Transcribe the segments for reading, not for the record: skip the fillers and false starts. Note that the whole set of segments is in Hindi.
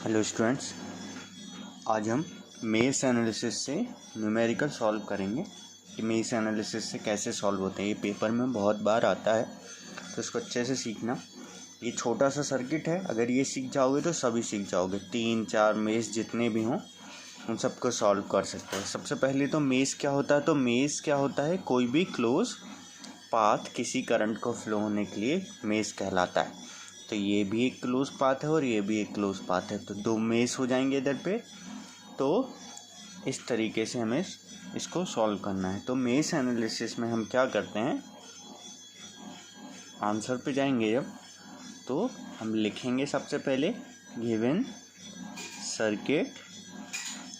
हेलो स्टूडेंट्स, आज हम मेश एनालिसिस से न्यूमेरिकल सॉल्व करेंगे कि मेश एनालिसिस से कैसे सॉल्व होते हैं। ये पेपर में बहुत बार आता है, तो इसको अच्छे से सीखना। ये छोटा सा सर्किट है, अगर ये सीख जाओगे तो सभी सीख जाओगे। 3-4 मेश जितने भी हों उन सबको सॉल्व कर सकते हैं। सबसे पहले तो मेश क्या होता है, तो मेश क्या होता है, कोई भी क्लोज पाथ किसी करंट को फ्लो होने के लिए मेश कहलाता है। तो ये भी एक क्लोज पाथ है और ये भी एक क्लोज पाथ है, तो दो मेश हो जाएंगे इधर पे। तो इस तरीके से हमें इसको सॉल्व करना है। तो मेश एनालिसिस में हम क्या करते हैं, आंसर पे जाएंगे जब, तो हम लिखेंगे सबसे पहले गिवन सर्किट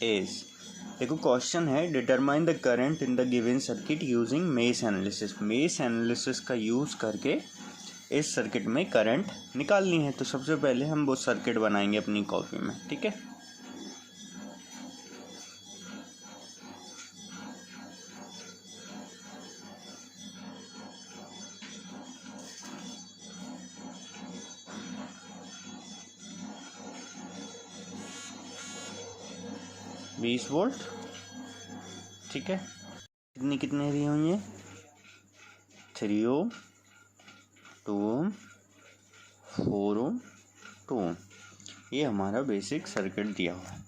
इज, देखो क्वेश्चन है determine the current in the given circuit using mesh analysis. Mesh analysis का यूज़ करके इस सर्किट में करंट निकालनी है। तो सबसे पहले हम वो सर्किट बनाएंगे अपनी कॉपी में, ठीक है। बीस वोल्ट, ठीक है। कितने दिए हुए हैं, 3 ओम, 2 ओम, 4 ओम, 2 ओम। ये हमारा बेसिक सर्किट दिया हुआ है।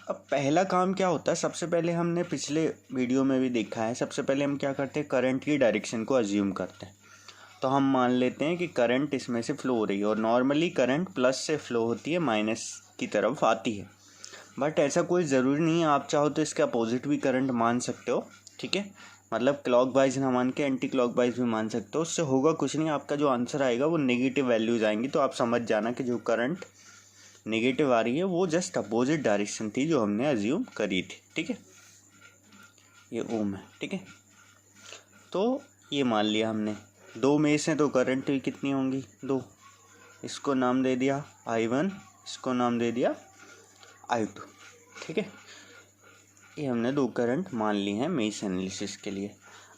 अब पहला काम क्या होता है, सबसे पहले हमने पिछले वीडियो में भी देखा है, सबसे पहले हम क्या करते हैं, करंट की डायरेक्शन को अज्यूम करते हैं। तो हम मान लेते हैं कि करंट इसमें से फ्लो हो रही है, और नॉर्मली करंट प्लस से फ्लो होती है, माइनस की तरफ आती है। बट ऐसा कोई ज़रूरी नहीं है, आप चाहो तो इसके अपोजिट भी करंट मान सकते हो, ठीक है। मतलब क्लॉक वाइज ना मान के एंटी क्लॉक वाइज भी मान सकते हो। उससे होगा कुछ नहीं, आपका जो आंसर आएगा वो नेगेटिव वैल्यूज आएंगी। तो आप समझ जाना कि जो करंट नेगेटिव आ रही है वो जस्ट अपोजिट डायरेक्शन थी जो हमने अज्यूम करी थी, ठीक है। ये ओम है, ठीक है। तो ये मान लिया हमने, दो मेश हैं तो करंट भी कितनी होंगी, 2। इसको नाम दे दिया I1, इसको नाम दे दिया I2, ठीक है। ये हमने दो करंट मान ली हैं मेश एनालिसिस के लिए।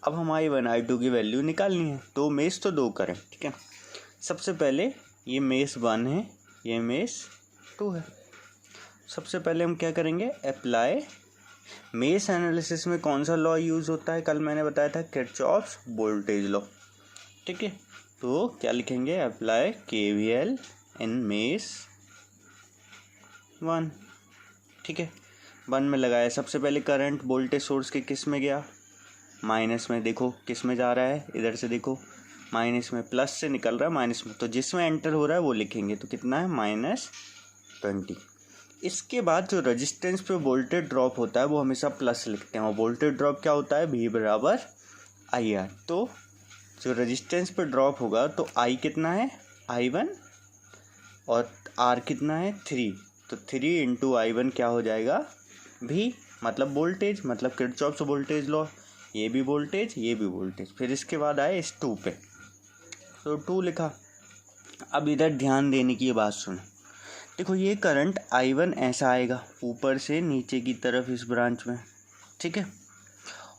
अब हम I1 I2 की वैल्यू निकालनी है। दो मेश तो दो करंट, ठीक है। सबसे पहले ये मेश 1 है, ये मेश 2 है। सबसे पहले हम क्या करेंगे, अप्लाई। मेश एनालिसिस में कौन सा लॉ यूज़ होता है, कल मैंने बताया था किरचॉफ्स वोल्टेज लॉ, ठीक है। तो क्या लिखेंगे, अप्लाई KVL इन मेश 1, ठीक है। 1 में लगाया, सबसे पहले करंट वोल्टेज सोर्स के किस में गया, माइनस में। देखो किस में जा रहा है, इधर से देखो माइनस में, प्लस से निकल रहा है माइनस में, तो जिसमें एंटर हो रहा है वो लिखेंगे। तो कितना है, -20। इसके बाद जो रेजिस्टेंस पे वोल्टेज ड्रॉप होता है वो हमेशा प्लस लिखते हैं, और वोल्टेज ड्रॉप क्या होता है, V बराबर IR। तो जो रेजिस्टेंस पे ड्रॉप होगा तो I कितना है, I1, और R कितना है, 3। तो 3 × I1 क्या हो जाएगा, V, मतलब वोल्टेज, मतलब किरचॉफ्स वोल्टेज लॉ। ये भी वोल्टेज, ये भी वोल्टेज। फिर इसके बाद आए इस 2 पे, तो 2 लिखा। अब इधर ध्यान देने की बात सुनो, देखो ये करंट I1 ऐसा आएगा ऊपर से नीचे की तरफ इस ब्रांच में, ठीक है।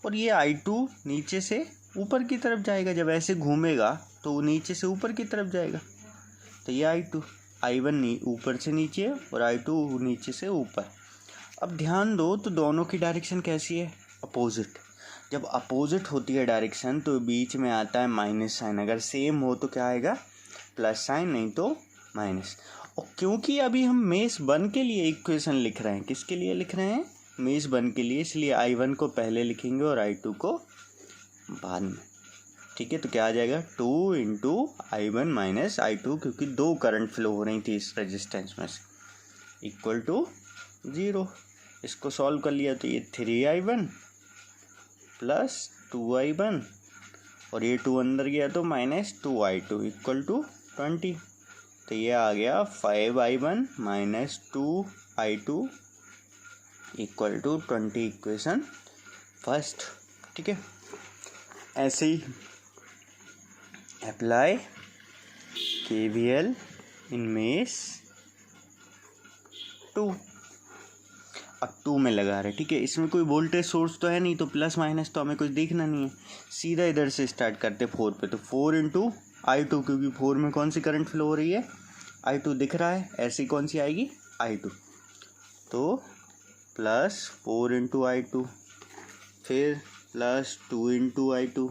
और ये I2 नीचे से ऊपर की तरफ जाएगा, जब ऐसे घूमेगा तो वो नीचे से ऊपर की तरफ जाएगा। तो ये I1 ऊपर से नीचे और I2 नीचे से ऊपर। अब ध्यान दो, तो दोनों की डायरेक्शन कैसी है, अपोजिट। जब अपोजिट होती है डायरेक्शन तो बीच में आता है माइनस साइन। अगर सेम हो तो क्या आएगा, प्लस साइन, नहीं तो माइनस। और क्योंकि अभी हम मेश 1 के लिए इक्वेशन लिख रहे हैं, किसके लिए लिख रहे हैं, मेश 1 के लिए, इसलिए I1 को पहले लिखेंगे और I2 को बाद में, ठीक है। तो क्या आ जाएगा, 2 × I1 - I2, क्योंकि दो करंट फ्लो हो रही थी इस रेजिस्टेंस में से, इक्वल टू 0। इसको सॉल्व कर लिया तो ये 3I1 + 2I1, और ये 2 अंदर गया तो -2I2 इक्वल टू 20। तो ये आ गया 5I1 - 2I2 equal to 20, equation first, ठीक है। ऐसे ही अप्लाई KVL इन मेश 2। अब 2 में लगा रहे, ठीक है। इसमें कोई वोल्टेज सोर्स तो है नहीं, तो प्लस माइनस तो हमें कुछ देखना नहीं है। सीधा इधर से स्टार्ट करते 4 पे, तो 4 × I2, क्योंकि 4 में कौन सी करंट फ्लो हो रही है, I2 दिख रहा है, ऐसी कौन सी आएगी, I2, तो प्लस 4 इंटू I2, फिर प्लस 2 इंटू I2,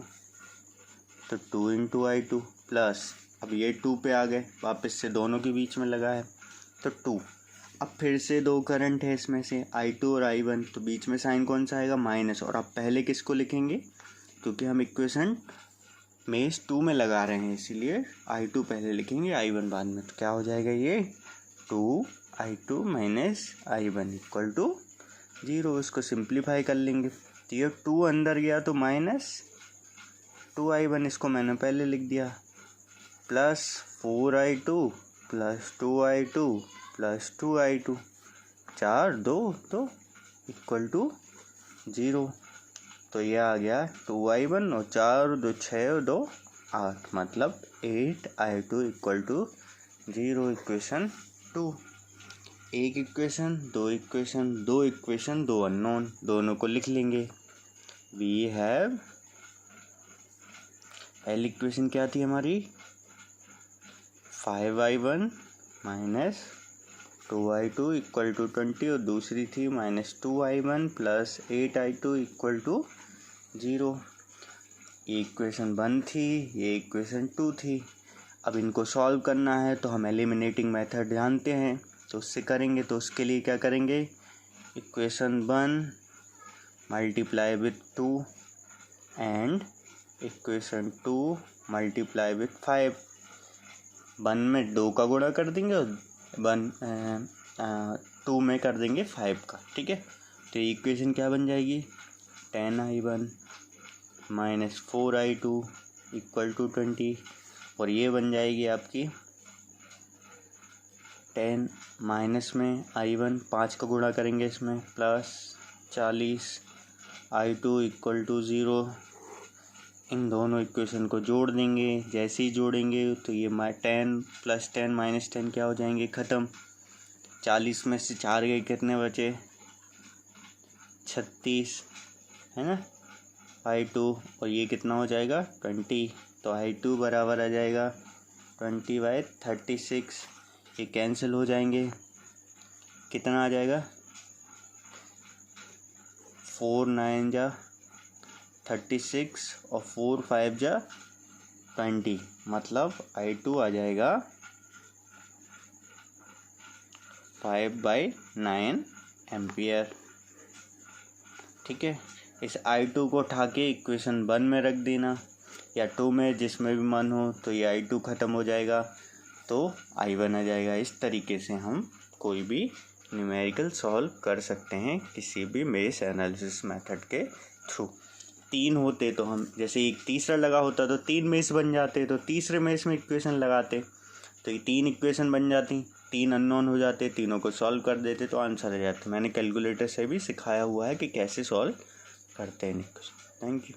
तो 2 इंटू I2 प्लस, अब ये 2 पे आ गए, वापस से दोनों के बीच में लगा है तो 2। अब फिर से दो करंट है इसमें से I2 और I1, तो बीच में साइन कौन सा आएगा, माइनस। और अब पहले किसको लिखेंगे, क्योंकि हम इक्वेशन मेष 2 में लगा रहे हैं इसीलिए I2 पहले लिखेंगे, I1 बाद में। तो क्या हो जाएगा ये 2I2 minus I1 equal to 0। इसको सिंप्लीफाई कर लेंगे तो ये 2 अंदर गया तो माइनस 2I1, इसको मैंने पहले लिख दिया, plus 4I2 plus 2I2 plus 2I2, 4 2 तो इक्वल टू 0। तो ये आ गया 2I1 और 4 2 6 और 2 8, मतलब 8I2 इक्वल टू 0। इक्वेशन 2। एक इक्वेशन, दो इक्वेशन, दो इक्वेशन, दो अननोन, दोनों को लिख लेंगे। वी हैव, पहली इक्वेशन क्या थी हमारी, 5I1 minus 2I2 equal to 20, और दूसरी थी minus 2I1 plus 8I2 equal to 0। ये इक्वेशन 1 थी, ये इक्वेशन 2 थी। अब इनको सॉल्व करना है तो हम एलिमिनेटिंग मेथड जानते हैं, तो उससे करेंगे। तो उसके लिए क्या करेंगे, equation 1 multiply with 2 and equation 2 multiply with 5। 1 में 2 का गुणा कर देंगे और 2 में कर देंगे 5 का, ठीक है। तो ये इक्वेशन क्या बन जाएगी, 10I1 minus 4I2 equal to 20, और ये बन जाएगी आपकी 10 माइनस में I1, 5 का गुणा करेंगे इसमें, प्लस 40 I2 इक्वल टू 0। इन दोनों इक्वेशन को जोड़ देंगे, जैसे ही जोड़ेंगे तो ये 10 प्लस 10 माइनस 10 क्या हो जाएंगे, ख़त्म। 40 में से 4 गए, कितने बचे, 36, है ना। I2 और ये कितना हो जाएगा 20, तो I2 बराबर आ जाएगा 20/36। ये कैंसिल हो जाएंगे, कितना आ जाएगा, 4 9 जा 36 और 4 5 जा 20, मतलब I2 आ जाएगा 5/9 एम्पियर, ठीक है। इस I2 को उठा के इक्वेशन 1 में रख देना या 2 में, जिसमें भी मन हो, तो ये I2 ख़त्म हो जाएगा तो I1 आ जाएगा। इस तरीके से हम कोई भी न्यूमेरिकल सॉल्व कर सकते हैं किसी भी मेश एनालिसिस मेथड के थ्रू। 3 होते तो हम, जैसे एक तीसरा लगा होता तो 3 मेश बन जाते, तो तीसरे मेश में इक्वेशन लगाते तो ये 3 इक्वेशन बन जाती, 3 अननोन हो जाते, तीनों को सॉल्व कर देते तो आंसर आ जाता। मैंने कैलकुलेटर से भी सिखाया हुआ है कि कैसे सॉल्व करते हैं इक्वेशन। Thank you.